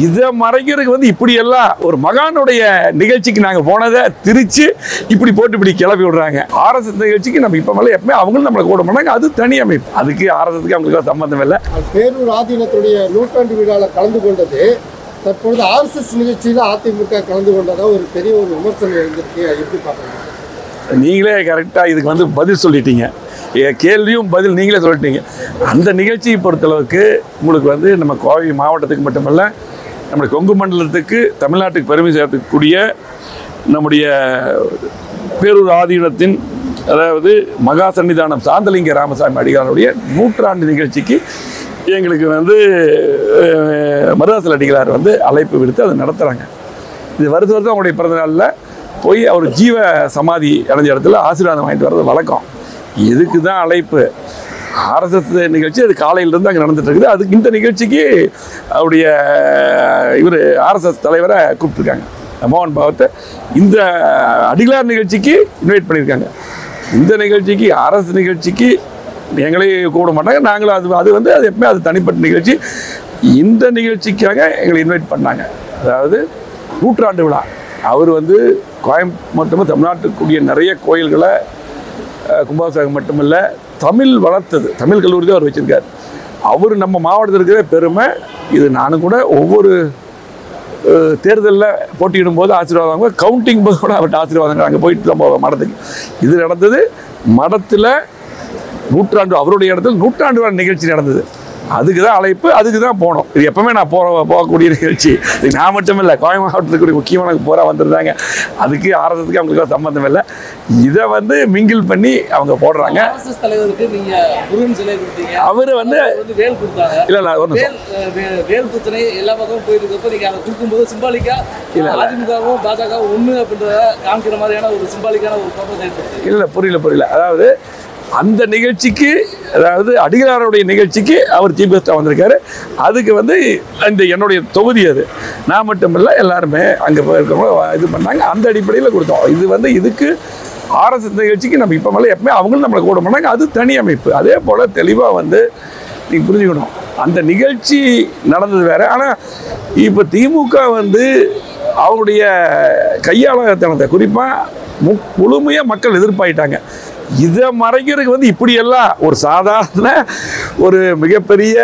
இதை மறைக்கிறதுக்கு வந்து இப்படி எல்லாம் ஒரு மகானுடைய நிகழ்ச்சிக்கு நாங்கள் போனதை திருச்சி இப்படி போட்டு இப்படி கிளப்பி விடுறாங்க. RSS நிகழ்ச்சிக்கு நம்ம இப்போ மேலே எப்பவுமே அவங்களும் நம்மளை கூட பண்ணாங்க. அது தனி அமைப்பு, அதுக்கு RSSக்கு அவங்களுக்கு சம்பந்தம் இல்லை. பேரூர் ஆதீனத்துடைய நூற்றாண்டு விழாவில் கலந்து கொண்டது தற்பொழுது RSS நிகழ்ச்சியில் அதிமுக கலந்து கொண்டதாக ஒரு பெரிய ஒரு விமர்சனம் இருந்திருக்கு. எப்படி பார்க்குறீங்க? நீங்களே கரெக்டாக இதுக்கு வந்து பதில் சொல்லிட்டீங்க. கேள்வியும் பதில் நீங்களே சொல்லிட்டீங்க. அந்த நிகழ்ச்சியை பொறுத்தளவுக்கு உங்களுக்கு வந்து நம்ம கோவை மாவட்டத்துக்கு மட்டுமல்ல, நம்முடைய கொங்கு மண்டலத்துக்கு, தமிழ்நாட்டுக்கு பெருமை சேர்க்கக்கூடிய நம்முடைய பேரூர் ஆதீனத்தின், அதாவது மகா சன்னிதானம் சாந்தலிங்க ராமசாமி அடிகளாருடைய நூற்றாண்டு நிகழ்ச்சிக்கு எங்களுக்கு வந்து மருதாசல் அடிகளார் வந்து அழைப்பு விடுத்து அதை நடத்துகிறாங்க. இது வருஷம் அவங்களுடைய பிறந்தநாளில் போய் அவர் ஜீவ சமாதி அடைஞ்ச இடத்துல ஆசீர்வாதம் வாங்கிட்டு வர்றது வழக்கம். இதுக்கு தான் அழைப்பு. RSS நிகழ்ச்சி அது காலையிலேருந்து அங்கே நடந்துட்டு இருக்குது. அதுக்கு இந்த நிகழ்ச்சிக்கு அவருடைய இவர் RSS தலைவரை கூப்பிட்டுருக்காங்க, மோகன் பாகவத்தை. இந்த அடிகளார் நிகழ்ச்சிக்கு இன்வைட் பண்ணியிருக்காங்க. இந்த நிகழ்ச்சிக்கு RSS நிகழ்ச்சிக்கு எங்களையும் கூப்பிட மாட்டாங்க. நாங்களும் அது வந்து அது எப்பவுமே அது தனிப்பட்ட நிகழ்ச்சி. இந்த நிகழ்ச்சிக்காக எங்களை இன்வைட் பண்ணாங்க. அதாவது நூற்றாண்டு விழா. அவர் வந்து கோயம்புத்தூர் தமிழ்நாட்டுக்குரிய நிறைய கோயில்களை கும்பாபிஷேகம் மட்டுமில்லை, தமிழ் வளர்த்தது, தமிழ் கல்லூரி தான் அவர் வச்சுருக்கார். அவர் நம்ம மாவட்டத்தில் இருக்கிற பெருமை. இது நானும் கூட ஒவ்வொரு தேர்தலில் போட்டியிடும் போது ஆசீர்வாதம், கவுண்டிங் போது கூட அவர்கிட்ட ஆசீர்வாதங்கள் அங்கே போயிட்டு தான் போவோம் மடத்துக்கு. இது நடந்தது மடத்தில் நூற்றாண்டு, அவருடைய இடத்துல நூற்றாண்டு விழா நிகழ்ச்சி நடந்தது. அதுக்கு தான் அழைப்பு, அதுக்கு தான் போனோம். இது எப்பவுமே நான் போகக்கூடிய நிகழ்ச்சி. இது நான் மட்டும் இல்லை, கோவை மாவட்டத்துக்கு முக்கியமான போரா வந்திருந்தாங்க. அதுக்கு RSSக்கு அவங்களுக்கு சம்பந்தம் இல்லை. இதை வந்து மிங்கிள் பண்ணி அவங்க போடுறாங்க. அவர் வந்து இல்லை இல்லை ஒன்று வேல் பிரச்சனை எல்லா பக்கமும் போயிட்டு இருக்கப்போ நீங்கள் அதை கொடுக்கும்போது சிம்பாலிக்கா அதிமுகவும் பாஜக ஒன்று அப்படின்றத காமிக்கிற மாதிரியான ஒரு சிம்பாலிக்கான ஒரு பர்பஸ். இல்லை புரியல. அதாவது அந்த நிகழ்ச்சிக்கு, அதாவது அடிகளாருடைய நிகழ்ச்சிக்கு அவர் சீஃப் கெஸ்டாக வந்திருக்காரு. அதுக்கு வந்து இந்த என்னுடைய தொகுதி அது. நான் மட்டும் இல்லை, எல்லாருமே அங்கே போயிருக்கவங்க இது பண்ணாங்க. அந்த அடிப்படையில் கொடுத்தோம். இது வந்து இதுக்கு RSS நிகழ்ச்சிக்கு நம்ம இப்போ மேலே எப்பவுமே அவங்களும் நம்மளை கூட பண்ணாங்க. அது தனி அமைப்பு. அதே போல் தெளிவாக வந்து நீங்கள் புரிஞ்சுக்கணும். அந்த நிகழ்ச்சி நடந்தது வேறு. ஆனால் இப்போ திமுக வந்து அவருடைய கையாளத்தனத்தை குறிப்பாக முழுமையாக மக்கள் எதிர்ப்பாயிட்டாங்க. இதை மறைக்கிறதுக்கு வந்து இப்படியெல்லாம் ஒரு சாதாரண ஒரு மிகப்பெரிய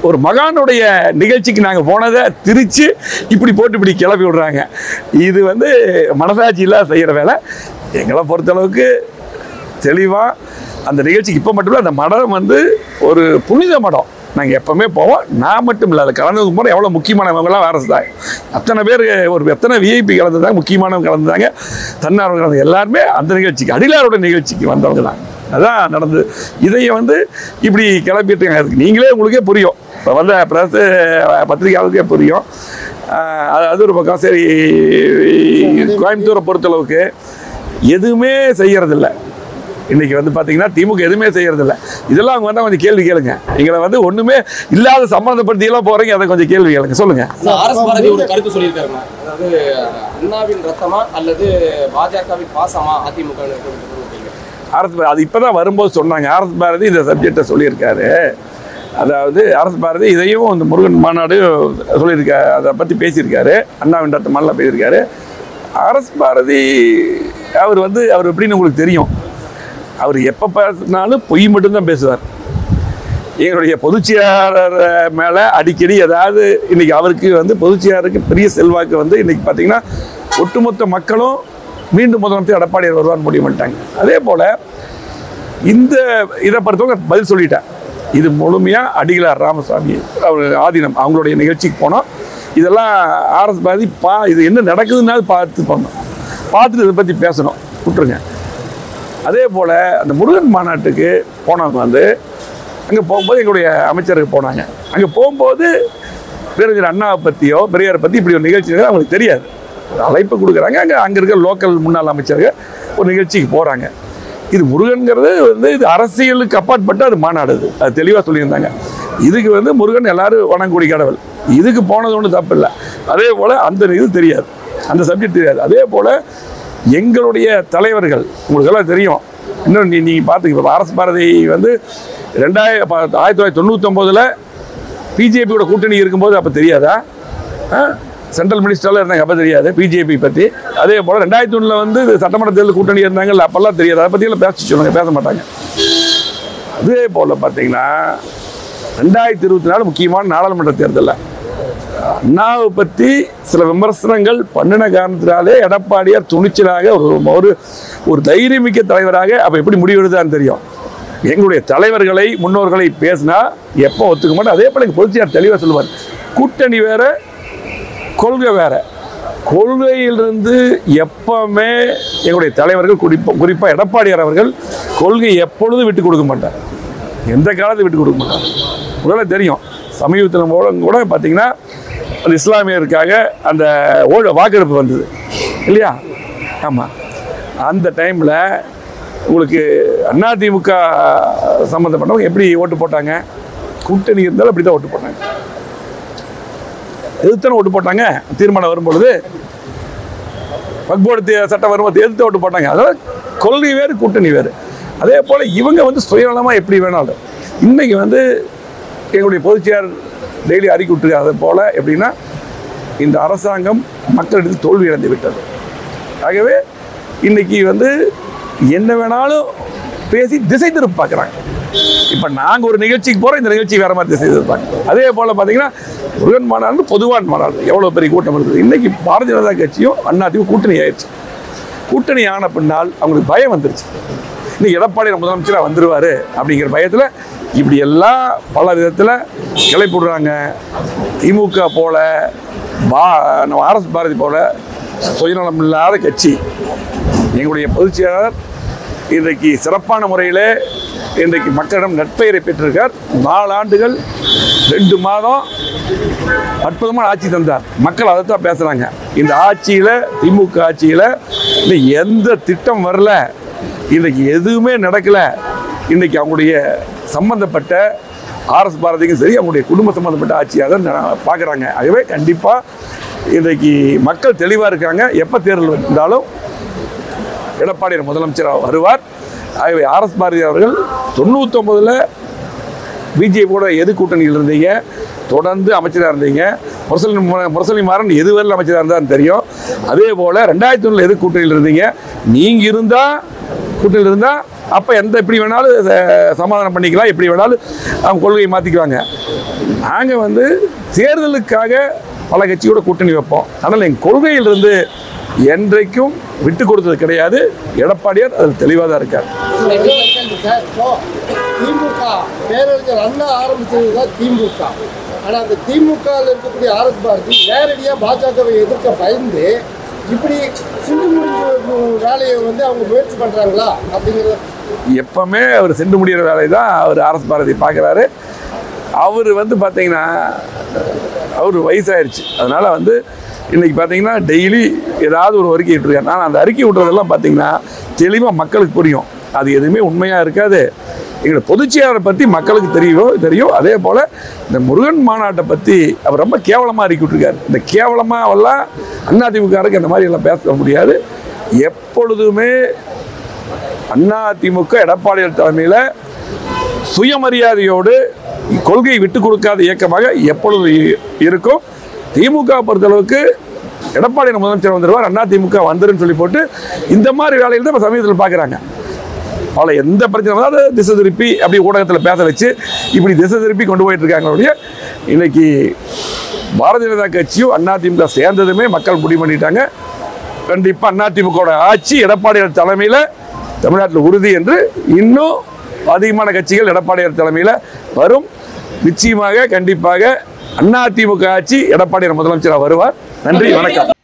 ஒரு மகானுடைய நிகழ்ச்சிக்கு நாங்கள் போனதை திருச்சி இப்படி போட்டு இப்படி கிளப்பி விடுறாங்க. இது வந்து மனசாட்சி இல்லாத செய்கிற வேலை. எங்களை பொறுத்தளவுக்கு தெளிவாக அந்த நிகழ்ச்சிக்கு இப்போ மட்டும் இல்லை, அந்த மடம் வந்து ஒரு புனித மடம். நாங்கள் எப்போவுமே போவோம். நான் மட்டும் இல்லை, அதை கலந்துக்கும் போது எவ்வளோ முக்கியமானவங்களாம் RSS அத்தனை பேர், ஒரு எத்தனை VIP கலந்துதாங்க, முக்கியமானவங்க கலந்துதாங்க, தன்னார்வம் கலந்து எல்லாருமே அந்த நிகழ்ச்சிக்கு, அடிகளாரோட நிகழ்ச்சிக்கு வந்தவங்க தான். அதான் நடந்தது. இதையை வந்து இப்படி கிளப்பிட்டு அதுக்கு நீங்களே உங்களுக்கே புரியும். இப்போ வந்த ப்ரெஸ் பத்திரிகையாளருக்கே புரியும். அது ஒரு பக்கம். சரி, கோயம்புத்தூரை பொறுத்தளவுக்கு எதுவுமே செய்யறதில்ல. இன்றைக்கி வந்து பார்த்தீங்கன்னா திமுக எதுவுமே செய்யறதில்ல. இதெல்லாம் அவங்க வந்தால் கொஞ்சம் கேள்வி கேளுங்க. எங்களை வந்து ஒன்றுமே இல்லாத சம்மந்தப்படுத்தியெல்லாம் போகிறீங்க, அதை கொஞ்சம் கேள்வி கேளுங்க. சொல்லுங்கள். RSS பாரதி ஒரு கருத்து சொல்லியிருக்காருங்க. அதாவது அண்ணாவின் ரத்தமா அல்லது பாஜகவின் பாசமா அதிமுக? RSS அது இப்போ தான் வரும்போது சொன்னாங்க. RSS பாரதி இந்த சப்ஜெக்டை சொல்லியிருக்காரு. அதாவது RSS பாரதி இதையும் இந்த முருகன் மாநாடு சொல்லியிருக்காரு, அதை பற்றி பேசியிருக்காரு. அண்ணாவின் ரத்தமாலாம் பேசியிருக்காரு. RSS பாரதி அவர் வந்து அவர் எப்படின்னு உங்களுக்கு தெரியும். அவர் எப்போ பேசினாலும் பொய் மட்டும்தான் பேசுவார். எங்களுடைய பொதுச்செயலாளர் மேலே அடிக்கடி ஏதாவது, இன்றைக்கி அவருக்கு வந்து பொதுச்செயலாளருக்கு பெரிய செல்வாக்கு வந்து இன்றைக்கி பார்த்திங்கன்னா ஒட்டுமொத்த மக்களும் மீண்டும் முதலமைச்சர் எடப்பாடியார் வருவான்னு முடிவு பண்ணிட்டாங்க. அதே போல் இந்த இதை பொறுத்தவங்க பதில் சொல்லிட்டேன். இது முழுமையாக அடிகளார் ராமசாமி அவர் ஆதீனம் அவங்களுடைய நிகழ்ச்சிக்கு போனோம். இதெல்லாம் RSS பாரதி இது என்ன நடக்குதுன்னாலும் பார்த்து போனோம், பார்த்துட்டு இதை பற்றி பேசணும், விட்டுருங்க. அதே போல் அந்த முருகன் மாநாட்டுக்கு போனவங்க வந்து அங்கே போகும்போது எங்களுடைய அமைச்சருக்கு போனாங்க. அங்கே போகும்போது பேரறிஞர் அண்ணாவை பற்றியோ பெரியாரை பற்றி இப்படி ஒரு நிகழ்ச்சி அவங்களுக்கு தெரியாது. அழைப்பு கொடுக்குறாங்க. அங்கே இருக்க லோக்கல் முன்னாள் அமைச்சர்கள் ஒரு நிகழ்ச்சிக்கு போகிறாங்க. இது முருகன்கிறது வந்து இது அரசியலுக்கு அப்பாற்பட்டு அது மாநாடு. அது தெளிவாக சொல்லியிருந்தாங்க. இதுக்கு வந்து முருகன் எல்லாரும் வணங்கக்கூடிய கடவுள். இதுக்கு போனது ஒன்றும் தப்பு இல்லை. அதே போல் அந்த இது தெரியாது, அந்த சப்ஜெக்ட் தெரியாது. அதே போல் எங்களுடைய தலைவர்கள் உங்களுக்கெல்லாம் தெரியும். இன்னும் நீங்கள் பார்த்துக்க, RSS பாரதி வந்து 1999 பிஜேபியோட கூட்டணி இருக்கும்போது அப்போ தெரியாதா? சென்ட்ரல் மினிஸ்டரில் இருந்தாங்க, அப்போ தெரியாது பிஜேபி பற்றி. அதே போல் 2001 வந்து சட்டமன்ற தேர்தல் கூட்டணி இருந்தாங்கல்ல, அப்போல்லாம் தெரியாது. அதை பற்றியெல்லாம் பேச மாட்டாங்க. அதே போல் பார்த்தீங்கன்னா 2024 முக்கியமான நாடாளுமன்ற தேர்தலில் அண்ணாவை பற்றி சில விமர்சனங்கள் பண்ணின காரணத்தினாலே எடப்பாடியார் துணிச்சலாக ஒரு தைரியமிக்க தலைவராக அப்போ எப்படி முடிவெடுத்தான்னு தெரியும். எங்களுடைய தலைவர்களை முன்னோர்களை பேசினா எப்போ ஒத்துக்க மாட்டோம். அதே போல் பொதுச்சியார் தெளிவாக சொல்லுவார், கூட்டணி வேற கொள்கை வேற. கொள்கையிலிருந்து எப்பவுமே எங்களுடைய தலைவர்கள் குறிப்பாக எடப்பாடியார் அவர்கள் கொள்கை எப்பொழுதும் விட்டு கொடுக்க மாட்டார், எந்த காலத்தையும் விட்டு கொடுக்க மாட்டார். முதல்ல தெரியும், சமீபத்தில் கூட பார்த்தீங்கன்னா அந்த இஸ்லாமியருக்காக அந்த வாக்கெடுப்பு வந்தது இல்லையா? ஆமாம், அந்த டைமில் உங்களுக்கு அதிமுக சம்மந்தப்பட்டவங்க எப்படி ஓட்டு போட்டாங்க? கூட்டணி இருந்தாலும் அப்படி தான் ஓட்டு போட்டாங்க. எதிர்த்தான ஓட்டு போட்டாங்க. தீர்மானம் வரும்பொழுது வக்போர்டு சட்டம் வரும்போது எதிர்த்து ஓட்டு போட்டாங்க. அதனால் கொள்கை வேறு, கூட்டணி வேறு. அதே போல் இவங்க சுயநலமாக எப்படி வேணாலும் இன்றைக்கி எங்களுடைய பொதுச்செயலாளர் டெய்லி அறிக்கை விட்டுருக்கு. அதை போல் எப்படின்னா இந்த அரசாங்கம் மக்களிடத்தில் தோல்வி அடைந்து விட்டது. ஆகவே இன்றைக்கி என்ன வேணாலும் பேசி திசை திருப்ப பார்க்குறாங்க. இப்போ நாங்கள் ஒரு நிகழ்ச்சிக்கு போகிறோம், இந்த நிகழ்ச்சி வேறு மாதிரி திசை திருப்பாங்க. அதே போல் பார்த்தீங்கன்னா முருகன் மாநாடு பொதுவான மாநாடு எவ்வளோ பெரிய கூட்டம் இருக்குது. இன்றைக்கி பாரதிய ஜனதா கட்சியும் அதிமுக கூட்டணி ஆயிடுச்சு. கூட்டணி ஆன பின்னால் அவங்களுக்கு பயம் வந்துருச்சு. இன்னைக்கு எடப்பாடி முதலமைச்சராக வந்துடுவார் அப்படிங்கிற பயத்தில் இப்படி எல்லாம் பல விதத்தில் கிளைப்புடுறாங்க. திமுக போல நம்ம ஆர்எஸ் பாரதி போல சுயநலம் இல்லாத கட்சி. எங்களுடைய பொதுச் செயலாளர் இன்றைக்கு சிறப்பான முறையில் இன்றைக்கு மக்களிடம் நட்பெயரை பெற்றிருக்கார். 4 ஆண்டுகள் 2 மாதம் அற்புதமான ஆட்சி தந்தார். மக்கள் அதை தான் பேசுகிறாங்க. இந்த ஆட்சியில், திமுக ஆட்சியில் இன்னைக்கு எந்த திட்டம் வரல, இன்றைக்கு எதுவுமே நடக்கலை. இன்றைக்கி அவங்களுடைய சம்பந்தப்பட்ட ஆர்எஸ் பாரதிக்கும் சரி, அவங்களுடைய குடும்ப சம்பந்தப்பட்ட ஆட்சியாக தான் பார்க்குறாங்க. ஆகவே கண்டிப்பாக இன்றைக்கு மக்கள் தெளிவாக இருக்காங்க. எப்போ தேர்தல் வந்தாலும் எடப்பாடி முதலமைச்சராக வருவார். ஆகவே ஆர்எஸ் பாரதி அவர்கள் 99 பிஜேபியோட எது கூட்டணியில் இருந்தீங்க, தொடர்ந்து அமைச்சராக இருந்தீங்க. முரசொலி மாறன் எதுவரையில் அமைச்சராக இருந்தான்னு தெரியும். அதே போல் 2001 எது கூட்டணியில் இருந்தீங்க. நீங்கள் இருந்தால் கூட்டணியில் இருந்தால் அப்போ எப்படி வேணாலும் சமாதானம் பண்ணிக்கலாம், எப்படி வேணாலும் அவங்க கொள்கையை மாற்றிக்குவாங்க. நாங்கள் தேர்தலுக்காக பல கட்சியோட கூட்டணி வைப்போம். ஆனால் எங்கள் கொள்கையிலிருந்து என்றைக்கும் விட்டு கொடுத்தது கிடையாது. எடப்பாடியார் அதில் தெளிவாக தான் இருக்கார். திமுக பேரறிஞர் அண்ணா ஆரம்பிச்சது தான் திமுக. ஆனால் அந்த திமுகவில் இருக்கக்கூடிய ஆர்எஸ் பாரதி நேரடியாக பாஜகவை எதிர்க்க பயந்து இப்படி சிண்டு முடிஞ்ச வேலையை அவங்க முயற்சி பண்ணுறாங்களா அப்படிங்கிறது எப்பவுமே அவர் சென்று முடிகிற வேலை தான் அவர் ஆர்எஸ் பாரதி பார்க்குறாரு. அவர் பார்த்தீங்கன்னா அவர் வயசாயிருச்சு. அதனால் இன்றைக்கி பார்த்தீங்கன்னா டெய்லி ஏதாவது ஒரு அறிக்கை விட்டுருக்காரு. ஆனால் அந்த அறிக்கை விட்டுறதெல்லாம் பார்த்தீங்கன்னா தெளிவாக மக்களுக்கு புரியும். அது எதுவுமே உண்மையாக இருக்காது. எங்களோட பொதுச்செயலாளரை பற்றி மக்களுக்கு தெரியும். அதே போல் இந்த முருகன் மாநாட்டை பற்றி அவர் ரொம்ப கேவலமாக அறிக்கை விட்டுருக்காரு. இந்த கேவலமாகலாம் அதிமுகருக்கு அந்த மாதிரி எல்லாம் பேச முடியாது. எப்பொழுதுமே அதிமுக எடப்பாடியார் தலைமையில் சுயமரியாதையோடு கொள்கையை விட்டு கொடுக்காத இயக்கமாக எப்பொழுது இருக்கும். திமுக பொறுத்தளவுக்கு எடப்பாடி முதலமைச்சர் வந்துடுவார், அதிமுக வந்துருன்னு சொல்லி போட்டு இந்த மாதிரி வேலையில் தான் இப்போ சமீபத்தில் பார்க்குறாங்க. அவளை எந்த பிரச்சனை வந்தாலும் திசை திருப்பி அப்படி ஊடகத்தில் பேச வச்சு இப்படி திசை திருப்பி கொண்டு போயிட்டு இருக்காங்க. இன்னைக்கு பாரதிய ஜனதா கட்சியும் அதிமுக சேர்ந்ததுமே மக்கள் முடிவு பண்ணிட்டாங்க. கண்டிப்பாக அதிமுக ஆட்சி எடப்பாடியார் தலைமையில் தமிழ்நாட்டில் உறுதி என்று இன்னும் அதிகமான கட்சிகள் எடப்பாடியார் தலைமையில் வரும். நிச்சயமாக கண்டிப்பாக அதிமுக ஆட்சி எடப்பாடியார் முதலமைச்சராக வருவார். நன்றி, வணக்கம்.